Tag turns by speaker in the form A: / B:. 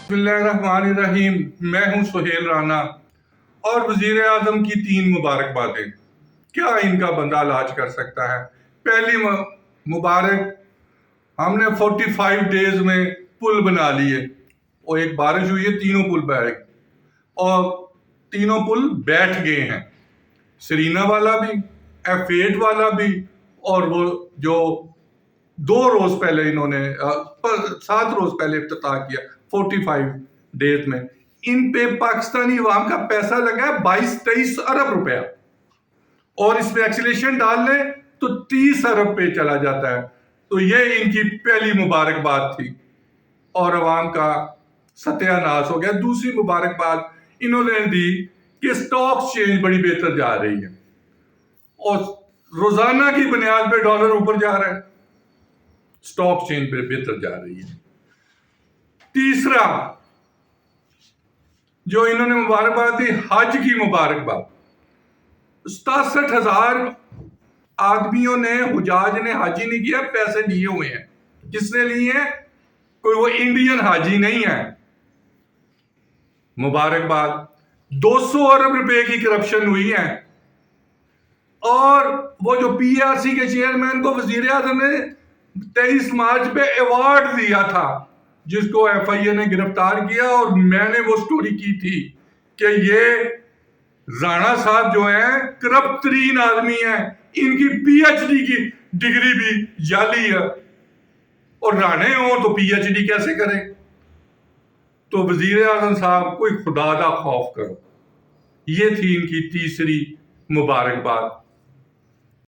A: بسم اللہ الرحمن الرحیم. میں ہوں سہیل رانا اور وزیر اعظم کی 3 مبارکبادیں. کیا ان کا بندہ علاج کر سکتا ہے؟ پہلی مبارک، ہم نے 45 ڈیز میں پل بنا لیے اور ایک بارش ہوئی ہے، تینوں پل بیٹھ گئے اور تینوں پل بیٹھ گئے ہیں. سرینا والا بھی، F8 والا بھی، اور وہ جو 2 روز پہلے انہوں نے 7 روز پہلے افتتاح کیا 45 ڈیز میں. ان پہ پاکستانی عوام کا پیسہ لگا ہے 22-23 ارب روپیہ، اور اس پہ ایکسیلیشن ڈال لیں تو 30 ارب پہ چلا جاتا ہے. تو یہ ان کی پہلی مبارکباد تھی اور عوام کا ستیہ ناش ہو گیا. دوسری مبارکباد انہوں نے دی کہ سٹاک چینج بڑی بہتر جا رہی ہے اور روزانہ کی بنیاد پہ ڈالر اوپر جا رہا ہے، سٹاک چینج پہ بہتر جا رہی ہے. تیسرا جو انہوں نے مبارکباد دی، حج کی مبارکباد. 67,000 آدمیوں نے، حجاج نے حج ہی نہیں کیا، پیسے لیے ہوئے ہیں. کس نے لیے ہیں؟ کوئی وہ انڈین حاجی نہیں ہے. مبارکباد. 200 ارب روپے کی کرپشن ہوئی ہے، اور وہ جو PRC کے چیئرمین کو وزیر اعظم نے 23 مارچ پہ ایوارڈ دیا تھا، جس کو FIA نے گرفتار کیا، اور میں نے وہ سٹوری کی تھی کہ یہ رانا صاحب جو ہیں کرپٹ ترین آدمی ہیں، ان کی PhD کی ڈگری بھی جعلی ہے، اور رانے ہوں تو PhD کیسے کریں؟ تو وزیر اعظم صاحب کوئی خدا دا خوف کرو. یہ تھی ان کی تیسری مبارکباد.